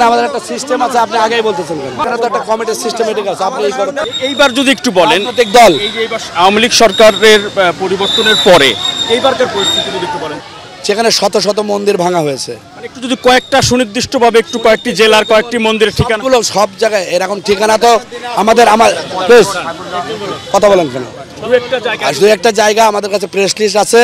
আমাদের একটা সিস্টেম আছে, আপনি আগেই বলতেছেন একটা কমিটির সিস্টেমেটিক আছে। আপনি এইবার যদি একটু বলেন দল আওয়ামী লীগ সরকারের পরিবর্তনের পরে এইবারকার পরিস্থিতি যদি একটু বলেন। সেখানে শত শত মন্দির ভাঙা হয়েছে, একটু যদি কয়েকটা সুনির্দিষ্টভাবে একটু কয়েকটি জেলার কয়েকটি মন্দিরের ঠিকানাগুলো সব জায়গায় এরকম ঠিকানা তো আমার কথা বলেন কেন, দু একটা জায়গা আমাদের কাছে প্রেস লিস্ট আছে,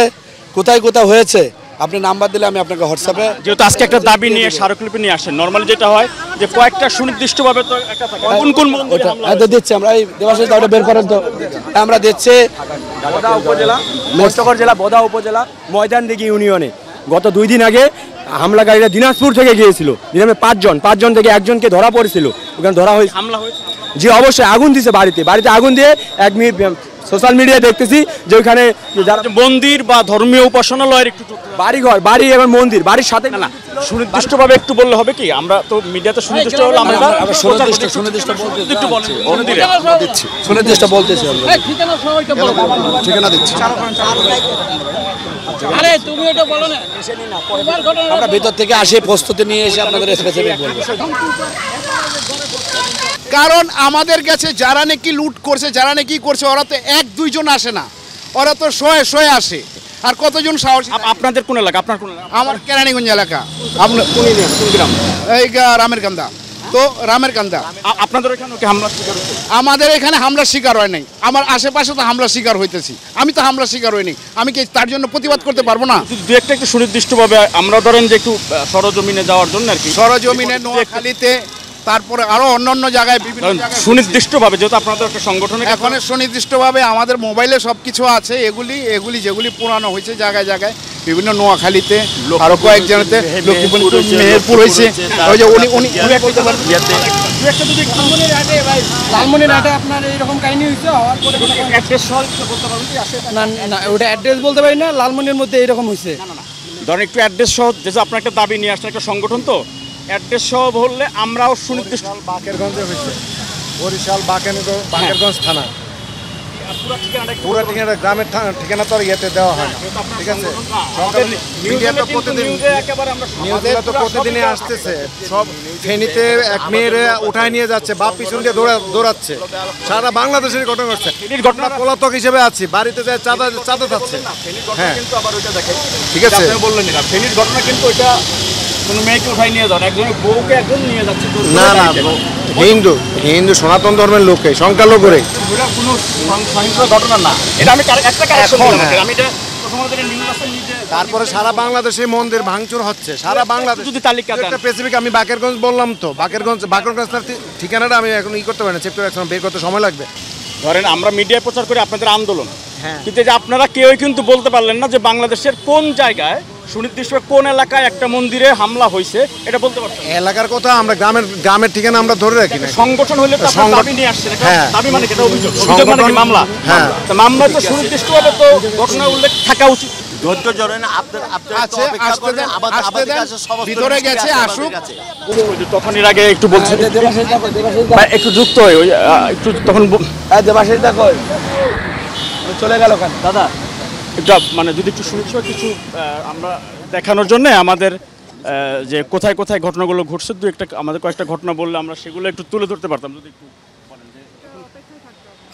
কোথায় কোথায় হয়েছে আপনি নাম্বার দিলে আমি আপনাকে হোয়াটসঅ্যাপে। যেহেতু আজকে একটা দাবি নিয়ে স্মারকলিপি নিয়ে আসেন, নর্মালি যেটা হয় যে কয়েকটা সুনির্দিষ্টভাবে তো একটা থাকে কোন কোন মন্দিরে দিচ্ছি আমরা, এই দেবাশিস দাওটা বের করেন তো, আমরা দিচ্ছি বোদা উপজেলা, মস্তকর জেলা বোদা উপজেলা ময়দানদিঘি ইউনিয়নে গত 2 দিন আগে হামলাকারীরা দিনাজপুর থেকে গিয়েছিল। দিনাজপুরে 5 জন থেকে একজনকে ধরা পড়েছিল, ওখানে ধরা হয়েছে। হামলা হয়েছে জি অবশ্যই, আগুন দিছে বাড়িতে আগুন দিয়ে সোশ্যাল মিডিয়ায় দেখতেছি যে ওইখানে মন্দির বা ধর্মীয় উপাসনালয়ের একটু বাড়ি এবং মন্দির বাড়ির সাথে না সুনির্দিষ্টভাবে একটু বললে হবে কি, আমরা তো মিডিয়াতে সুনির্দিষ্ট হলো আমরা সুনির্দিষ্ট বলতে একটু বলেন দিচ্ছি, সুনির্দিষ্ট বলতেছি ঠিকানা দিচ্ছি। আরে তুমি এটা বলো না, আমরা ভিতর থেকে আসে প্রস্তুতি নিয়ে এসে আপনাদের স্পেসিফিক বলবো। কারণ আমাদের কাছে যারা নাকি লুট করছে, যারা নাকি করছে, ওরা তো 1-2 জন আসে না, ওরা তো শয়ে আসে। আর কতজন সাহস। আপনাদের কোন এলাকা? আপনার কোন এলাকা? আমার কেরানীগঞ্জ এলাকা। আপনার কোন গ্রাম? এই রামের কান্দা। তো রামের কান্দা। আপনাদের এখানে কি হামলা শিকার হয়েছে? আমাদের এখানে হামলা শিকার হয় নাই, আমার আশেপাশে তো হামলা শিকার হইতেছি, আমি তো হামলা শিকার হইনি, আমি কি তার জন্য প্রতিবাদ করতে পারবো না? দু একটা একটু সুনির্দিষ্টভাবে আমরা ধরেন যে একটু সরজমিনে যাওয়ার জন্য আর কি, সরজমিনে নোয়াখালীতে, তারপরে আরো অন্যান্য জায়গায় বিভিন্ন জায়গায় সুনির্দিষ্টভাবে, যেহেতু আপনাদের একটা সংগঠনে এখন সুনির্দিষ্টভাবে আমাদের মোবাইলে সবকিছু আছে। এগুলি যেগুলি পুরানো হয়েছে জায়গায় জায়গায়, বিভিন্ন নোয়াখালীতে, আরো কয়েক জায়গাতে, লক্ষ্মীপুর, মেহেরপুর হয়েছে। ওই যে উনি লালমনিরহাটে আপনার এইরকম কাহিনী হয়েছে, হওয়ার পরে না ওটা অ্যাড্রেস বলতে পারি না, লালমনির মধ্যে এইরকম হয়েছে। ধরেন একটু অ্যাড্রেস সহ, যেহেতু আপনার একটা দাবি নিয়ে আসছেন একটা সংগঠন, তো অ্যাড্রেস সহ বললে আমরাও সুনির্দিষ্ট। বাকেরগঞ্জে হয়েছে, বরিশাল বাকেরগঞ্জ থানা, পুরো ঠিকানা, গ্রামের ঠিকানা তো আর ইয়েতে দেওয়া হয় না। ঠিক আছে, মিডিয়া তো প্রতিদিনই আসতেছে, সব ফেনীতে এক মেয়ের উঠায় নিয়ে যাচ্ছে, বাপ পিছন দিয়ে দৌড়াচ্ছে, সারা বাংলাদেশের ঘটনা ঘটছে। ঘটনা পলাতক হিসেবে আছি, বাড়িতে যায় চাঁদা চাচ্ছে। হ্যাঁ ঠিক আছে, বললেন না ফেনীর ঘটনা, কিন্তু ওইটা কোনো মেয়েকে উঠাই নিয়ে যান, একজনের বউকে একজন নিয়ে যাচ্ছে। না হিন্দু সনাতন ধর্মের লোকে সংখ্যালঘুরে কোনো সহিংস ঘটনা না, এটা আমি একটা কারেকশন করলাম। আমি এটা প্রথমত নিউজ আছে নিজে। তারপরে সারা বাংলাদেশে মন্দির ভাঙচুর হচ্ছে, সারা বাংলাদেশ। যদি তালিকা একটা স্পেসিফিক, আমি বাকেরগঞ্জ বললাম তো, বাকেরগঞ্জ ঠিকানাটা আমি এখন করতে পারি না, চেক করে বের করতে সময় লাগবে। ধরেন আমরা মিডিয়ায় প্রচার করি আপনাদের আন্দোলন, কিন্তু যে আপনারা কেউই কিন্তু বলতে পারলেন না যে বাংলাদেশের কোন জায়গায় সুনির্দিষ্ট কোন এলাকায় একটা মন্দিরে হামলা হয়েছে, এটা বলতে পারছেন? এলাকার কথা আমরা গ্রামের ঠিকানা আমরা ধরে রাখি না। সংগঠন হলে তো আপনারা দাবি নিয়ে আসছেন, দাবি মানে কি? অভিযোগ মানে কি? মামলা। হ্যাঁ, মামলা তো সুনির্দিষ্টভাবে তো ঘটনা উল্লেখ থাকা উচিত। ধৈর্য ধরে না, ভিতরে গেছে, আসুক। তখন এর আগে একটু বলছেন একটু যুক্ত হয়ে ওই একটু তখন দেবাশিস দা কই চলে গেল কেন দাদা? এটা মানে যদি একটু সুনির্দিষ্ট কিছু আমরা দেখানোর জন্য আমাদের যে কোথায় কোথায় ঘটনাগুলো ঘটছে, দু একটা আমাদের কয়েকটা ঘটনা বললে আমরা সেগুলো একটু তুলে ধরতে পারতাম। যদি একটু বলেন যে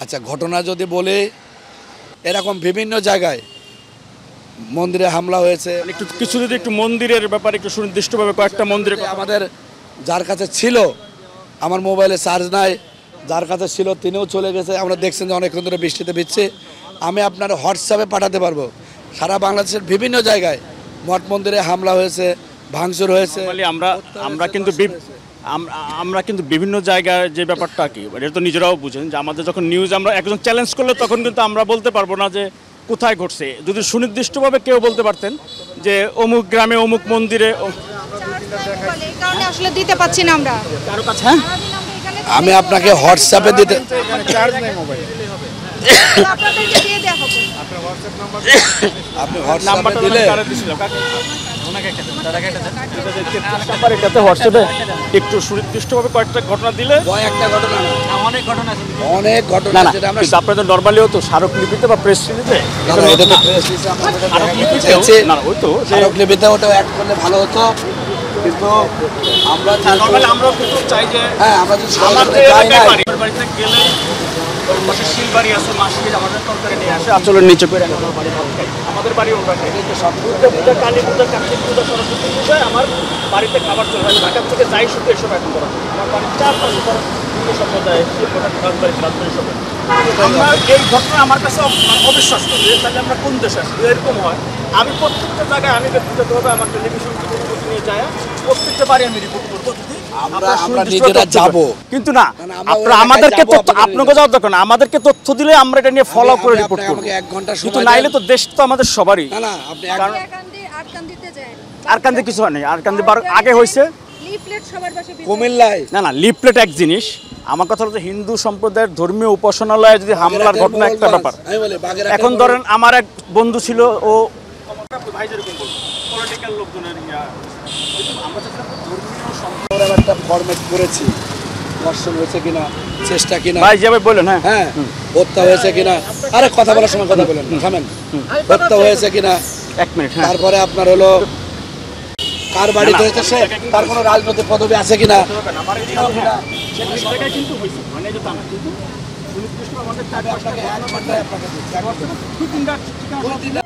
আচ্ছা, ঘটনা যদি বলে, এরকম বিভিন্ন জায়গায় মন্দিরে হামলা হয়েছে। একটু কিছু যদি একটু মন্দিরের ব্যাপারে একটু সুনির্দিষ্টভাবে কয়েকটা মন্দিরে আমাদের যার কাছে ছিল, আমার মোবাইলে চার্জ নাই, যার কাছে ছিল তিনিও চলে গেছে। আমরা দেখছেন যে অনেকক্ষণ ধরে বৃষ্টিতে ভিজছে। আমি আপনার হোয়াটসঅ্যাপে পাঠাতে পারবো, সারা বাংলাদেশের বিভিন্ন জায়গায় মঠ মন্দিরে হামলা হয়েছে, ভাঙচুর হয়েছে। আমরা কিন্তু বিভিন্ন জায়গায় যে ব্যাপারটা কি, এটা তো নিজেরাও বুঝেন যে আমাদের যখন নিউজ আমরা একজন চ্যালেঞ্জ করলে তখন কিন্তু আমরা বলতে পারবো না যে কোথায় ঘটছে। যদি সুনির্দিষ্টভাবে কেউ বলতে পারতেন যে অমুক গ্রামে অমুক মন্দিরে, আসলে দিতে পাচ্ছি না আমরা কারো কাছে। হ্যাঁ, আমি আপনাকে হোয়াটসঅ্যাপে দিতে, আপনাদেরকে দিয়ে দেয়া হবে। আপনি হোয়াটসঅ্যাপে দিলে এটাতে হোয়াটসঅ্যাপে একটু সুনির্দিষ্টভাবে কয়েকটা ঘটনা দিলে কয়েকটা ঘটনা না, অনেক ঘটনা আছে। অনেক ঘটনা না না যেটা আমরা কিন্তু আপনাদের নর্মালিও তো স্মারকলিপিতে বা প্রেস রিলিজে এটা তো press release আমরা যেটা স্মারকলিপিতেও দেখেছি, না ওই তো যে স্মারকলিপিতে ওটাও অ্যাড করলে ভালো হতো, কিন্তু আমরা নর্মালি আমরাও কিন্তু চাই যে হ্যাঁ আমরা যদি আমাদের সরকারে যাই এলাকায় না, বাড়ি বাড়িতে গেলে ওই পাশে শিলবাড়ি আছে মাসি আমাদের তরকারি নিয়ে আসে আচলের নিচে করে রাখে আমার বাড়ি ভাত খাই আমাদের বাড়ি ওটা খাই দুর্গা পূজা কালী পূজা কার্তিক পূজা সরস্বতী পূজায় আমার বাড়িতে খাবার চলে হয় ঢাকা থেকে যাই শুধু এসব এখন করা হয়। আমার বাড়ির 4-5 ধরনের হিন্দু সম্প্রদায় রাজবাড়ি সব আমরা এই ঘটনা আমার কাছে অবিশ্বাস্য যে তাহলে আমরা কোন দেশে আছি এরকম হয় আমি প্রত্যেকটা জায়গায় আমি ব্যক্তিগতভাবে আমার টেলিভিশন নিয়ে যাই প্রত্যেকটা বাড়ি আমি রিপোর্ট করবো যদি আমরা নিজেরা যাবো। কিন্তু না না, আমরা ওই আপনারা এলাকায় আমাদেরকে যাবো, তথ্য আপনাদের আপনাকে যাওয়ার দরকার না আমাদেরকে তথ্য দিলে আমরা এটা নিয়ে ফলো করে আমি রিপোর্ট করব আমাকে 1 ঘন্টা কিন্তু সময় নাইলে দেন। তো দেশ তো আমাদের সবারই না না আপনি কারণ আরকান্দিতে যায় আর কান্দে কিছু হয় নাই আর কান্দে আগে হয়েছে লিফলেট সবার বাসায় বিতরণ। কুমিল্লায় না না লিফলেট এক জিনিস আমার কথা হলো যে হিন্দু সম্প্রদায়ের ধর্মীয় উপাসনালয়ে যদি হামলার ঘটনা একটা ব্যাপার আমি বলি বাগেরহাটের এখন মোড়ল- ধরেন আমার এক বন্ধু ছিল ও ভাই যেরকম বলবো পলিটিক্যাল লোকজনের আমরা যখন ধর্মীয় আমরা একটা ফরম্যাট করেছি, দর্শন হয়েছে কিনা, চেষ্টা কিনা, ভাই যেভাবে বললেন হ্যাঁ হ্যাঁ হত্যা হয়েছে কিনা, আরে কথা বলার সময় কথা বলেন থামেন, হত্যা হয়েছে কিনা, 1 মিনিট হ্যাঁ তারপরে আপনার হলো কার বাড়িতে হয়েছে সে, তার কোনো রাজনৈতিক পদবি আছে কিনা, আমার এই জায়গায় কিন্তু হয়েছে মানে যে তা না কিন্তু সুনির্দিষ্ট আমাদের আপনাকে 1 ঘন্টায় আপনাকে দিচ্ছি, 1 ঘন্টা।